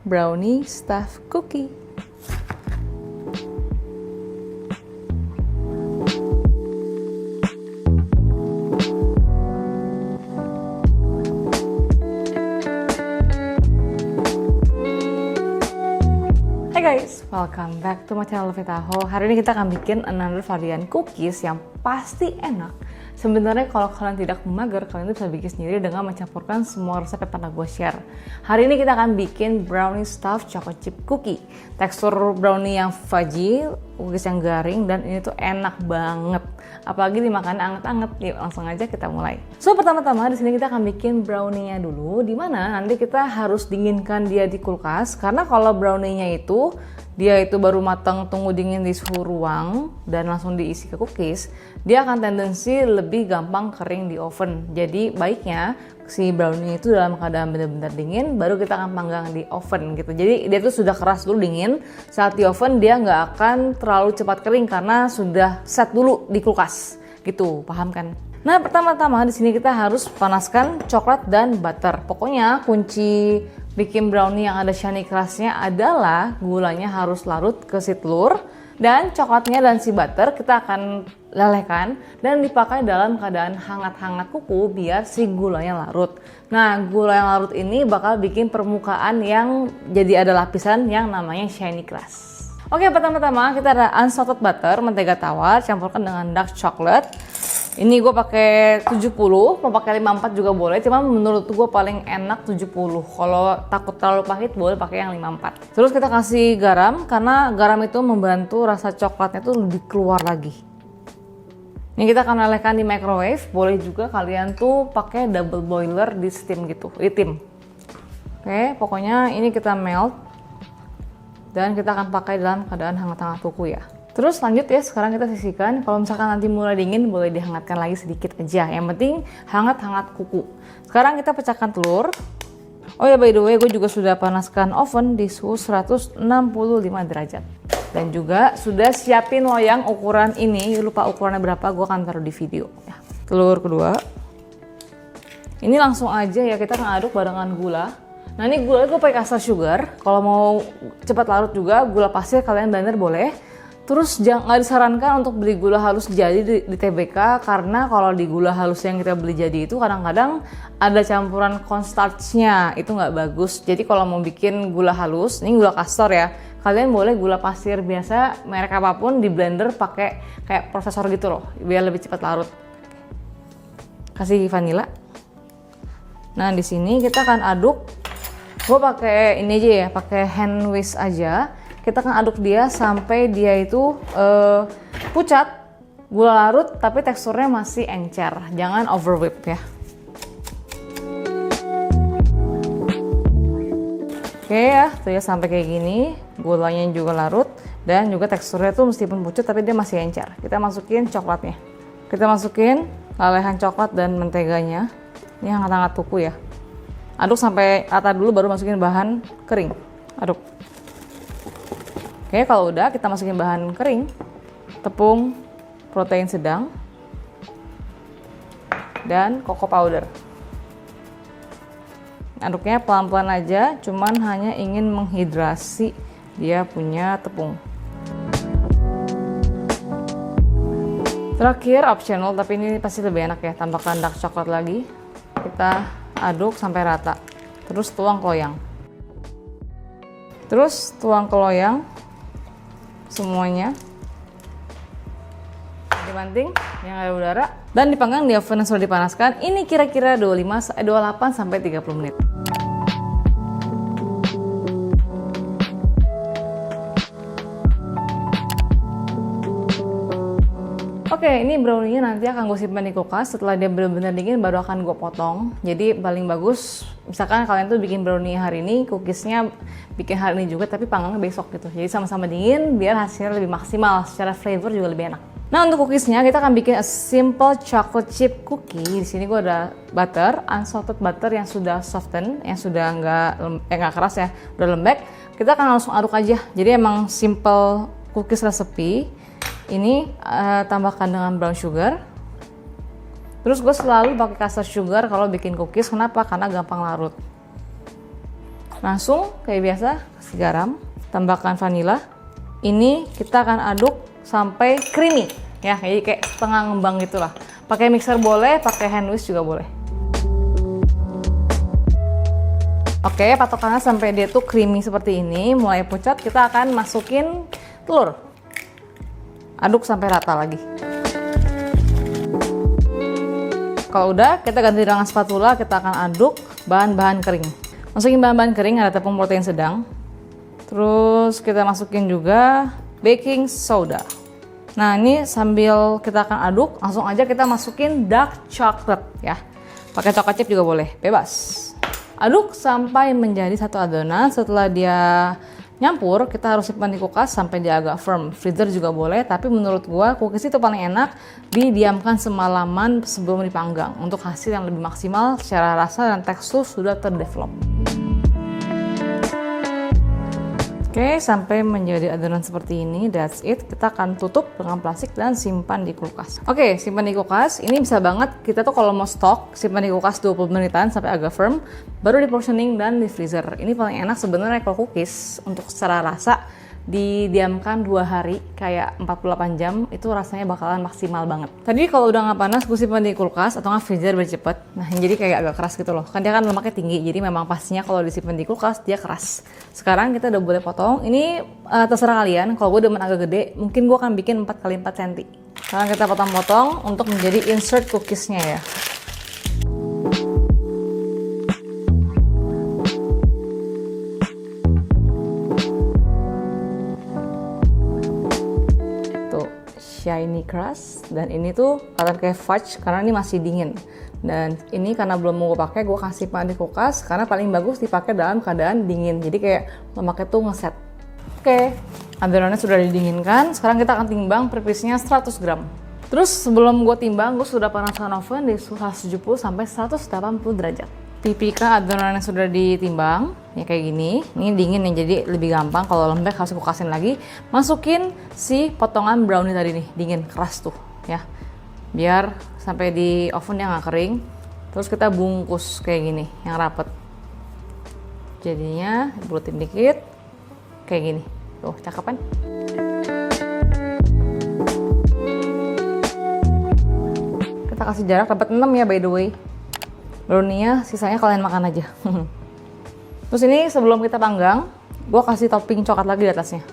brownie stuffed cookie. Hai guys, welcome back to my channel Vitaho. Hari ini kita akan bikin another varian cookies yang pasti enak. Sebenarnya kalau kalian tidak mager, kalian tuh bisa bikin sendiri dengan mencampurkan semua resep yang pernah gue share. Hari ini kita akan bikin brownie stuffed chocolate chip cookie. Tekstur brownie yang fudgy, cookies yang garing, dan ini tuh enak banget. Apalagi dimakan anget-anget. Yuk langsung aja kita mulai. So pertama-tama di sini kita akan bikin brownie-nya dulu, dimana nanti kita harus dinginkan dia di kulkas. Karena kalau brownie-nya itu dia itu baru matang, tunggu dingin di suhu ruang dan langsung diisi ke cookies, dia akan tendensi lebih gampang kering di oven. Jadi baiknya si brownie itu dalam keadaan benar-benar dingin baru kita akan panggang di oven gitu. Jadi dia tuh sudah keras dulu dingin, saat di oven dia nggak akan terlalu cepat kering karena sudah set dulu di kulkas gitu, paham kan? Nah pertama-tama di sini kita harus panaskan coklat dan butter. Pokoknya kunci bikin brownie yang ada shiny crustnya adalah gulanya harus larut ke si telur, dan coklatnya dan si butter kita akan lelehkan dan dipakai dalam keadaan hangat-hangat kuku biar si gulanya larut. Nah gula yang larut ini bakal bikin permukaan yang jadi ada lapisan yang namanya shiny crust. Oke, pertama-tama kita ada unsalted butter, mentega tawar, campurkan dengan dark chocolate. Ini gue pakai 70, mau pakai 54 juga boleh, cuma menurut gue paling enak 70. Kalau takut terlalu pahit boleh pakai yang 54. Terus kita kasih garam, karena garam itu membantu rasa coklatnya tuh lebih keluar lagi. Ini kita akan lelehkan di microwave, boleh juga kalian tuh pakai double boiler di steam gitu, di tim. Oke, pokoknya ini kita melt dan kita akan pakai dalam keadaan hangat-hangat kuku ya. Terus lanjut ya, sekarang kita sisihkan. Kalau misalkan nanti mulai dingin boleh dihangatkan lagi sedikit aja. Yang penting hangat-hangat kuku. Sekarang kita pecahkan telur. Oh ya by the way, gue juga sudah panaskan oven di suhu 165 derajat. Dan juga sudah siapin loyang ukuran ini. Lupa ukurannya berapa, gue akan taruh di video. Ya. Telur kedua. Ini langsung aja ya, kita akan aduk barengan gula. Nah ini gula gue pakai caster sugar. Kalau mau cepat larut juga, gula pasir kalian blender boleh. Terus nggak disarankan untuk beli gula halus jadi di TBK, karena kalau di gula halus yang kita beli jadi itu kadang-kadang ada campuran cornstarch-nya, itu nggak bagus. Jadi kalau mau bikin gula halus, ini gula kastor ya, kalian boleh gula pasir biasa merek apapun di blender pakai kayak prosesor gitu loh, biar lebih cepat larut. Kasih vanila. Nah di sini kita akan aduk. Gue pakai ini aja ya, pakai hand whisk aja. Kita akan aduk dia sampai dia itu pucat, gula larut, tapi teksturnya masih encer. Jangan over whip ya. Oke ya, tuh ya sampai kayak gini. Gulanya juga larut dan juga teksturnya tuh meskipun pucat tapi dia masih encer. Kita masukin coklatnya. Kita masukin lelehan coklat dan menteganya. Ini hangat-hangat kuku ya. Aduk sampai rata dulu baru masukin bahan kering. Aduk. Oke, kalau udah kita masukin bahan kering, tepung protein sedang, dan cocoa powder. Aduknya pelan-pelan aja, cuman hanya ingin menghidrasi dia punya tepung. Terakhir optional, tapi ini pasti lebih enak ya, tambahkan dark coklat lagi. Kita aduk sampai rata, terus tuang ke loyang. Terus tuang ke loyang semuanya, dibanting yang ada udara, dan dipanggang di oven yang sudah dipanaskan. Ini kira-kira 28 sampai 30 menit. Oke, ini brownie-nya nanti akan gue simpan di kulkas. Setelah dia benar-benar dingin baru akan gue potong. Jadi paling bagus misalkan kalian tuh bikin brownie hari ini, cookiesnya bikin hari ini juga, tapi panggangnya besok gitu. Jadi sama-sama dingin biar hasilnya lebih maksimal, secara flavor juga lebih enak. Nah untuk cookiesnya kita akan bikin a simple chocolate chip cookie. Di sini gue ada butter, unsalted butter yang sudah soften, yang sudah nggak keras ya, udah lembek. Kita akan langsung aduk aja. Jadi emang simple cookies recipe. Ini tambahkan dengan brown sugar. Terus gue selalu pakai caster sugar kalau bikin cookies. Kenapa? Karena gampang larut. Langsung kayak biasa, kasih garam, tambahkan vanila. Ini kita akan aduk sampai creamy ya, jadi kayak setengah ngembang gitulah. Pakai mixer boleh, pakai hand whisk juga boleh. Oke, patokannya sampai dia tuh creamy seperti ini, mulai pucat, kita akan masukin telur. Aduk sampai rata lagi. Kalau udah, kita ganti dengan spatula, kita akan aduk bahan-bahan kering. Masukin bahan-bahan kering, ada tepung protein sedang. Terus kita masukin juga baking soda. Nah, ini sambil kita akan aduk, langsung aja kita masukin dark chocolate ya. Pakai coklat chip juga boleh, bebas. Aduk sampai menjadi satu adonan. Setelah dia nyampur, kita harus simpan di kulkas sampai dia agak firm. Freezer juga boleh, tapi menurut gua cookies itu paling enak didiamkan semalaman sebelum dipanggang untuk hasil yang lebih maksimal secara rasa dan tekstur sudah terdevelop. Oke, sampai menjadi adonan seperti ini, that's it. Kita akan tutup dengan plastik dan simpan di kulkas. Oke, simpan di kulkas. Ini bisa banget kita tuh kalau mau stok, simpan di kulkas 20 menitan sampai agak firm, baru di portioning dan di freezer. Ini paling enak sebenarnya kalau cookies untuk secara rasa didiamkan 2 hari kayak 48 jam itu rasanya bakalan maksimal banget. Tadi kalau udah nggak panas gue simpan di kulkas atau nggak freezer biar cepet. Nah jadi kayak agak keras gitu loh. Kan dia kan lemaknya tinggi jadi memang pastinya kalau disimpan di kulkas dia keras. Sekarang kita udah boleh potong. Ini terserah kalian. Kalau gue demen agak gede mungkin gue akan bikin 4x4 cm. Sekarang kita potong-potong untuk menjadi insert cookiesnya ya. Shiny crust, dan ini tuh kelihatan kayak fudge karena ini masih dingin. Dan ini karena belum mau gue pakai, gue kasih simpan di kulkas karena paling bagus dipakai dalam keadaan dingin. Jadi kayak lemaknya tuh ngeset. Oke, adonannya sudah didinginkan. Sekarang kita akan timbang per piece-nya 100 gram. Terus sebelum gue timbang, gue sudah panaskan oven di suhu 170 sampai 180 derajat. Tipika adonannya sudah ditimbang, ya kayak gini. Ini dingin nih, jadi lebih gampang. Kalau lembek harus kukasin lagi. Masukin si potongan brownie tadi nih, dingin, keras tuh ya. Biar sampai di oven dia nggak kering. Terus kita bungkus kayak gini, yang rapet. Jadinya buletin dikit, kayak gini. Tuh, cakep kan? Kita kasih jarak, dapat 6 ya by the way. Brownie-nya sisanya kalian makan aja. Terus ini sebelum kita panggang, gue kasih topping coklat lagi di atasnya.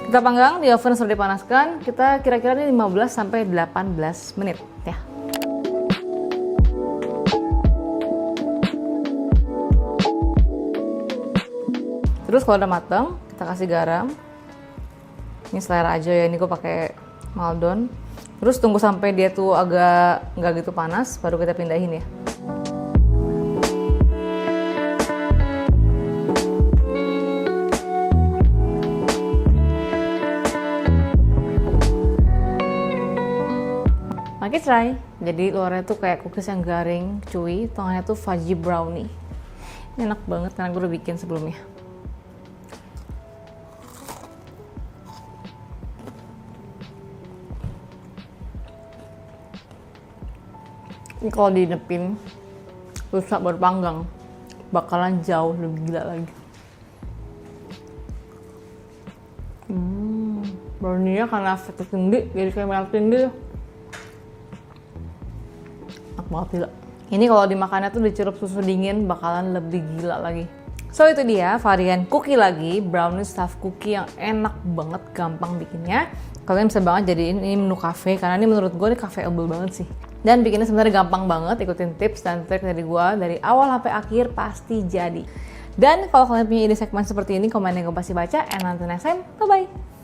Kita panggang di oven sudah dipanaskan. Kita kira-kira ini 15 sampai 18 menit ya. Terus kalau udah mateng, kita kasih garam. Ini selera aja ya. Ini gue pakai Maldon. Terus tunggu sampai dia tuh agak nggak gitu panas, baru kita pindahin ya. Oke, try. Jadi luarnya tuh kayak cookies yang garing, chewy, tengahnya tuh fudgy brownie. Ini enak banget karena gue udah bikin sebelumnya. Ini kalau dinepin rusak baru panggang bakalan jauh lebih gila lagi. Brownie-nya karena fat tinggi jadi kayak melting gitu. Enak banget gila. Ini kalau dimakannya tuh dicelup susu dingin bakalan lebih gila lagi. So itu dia varian cookie lagi, brownie stuffed cookie yang enak banget, gampang bikinnya. Kalian bisa banget jadiin ini menu cafe karena ini menurut gue ini cafeable banget sih. Dan bikinnya sebenarnya gampang banget, ikutin tips dan trik dari gue dari awal sampai akhir pasti jadi. Dan kalau kalian punya ide segmen seperti ini, komen yang gue pasti baca. And until next time, bye-bye!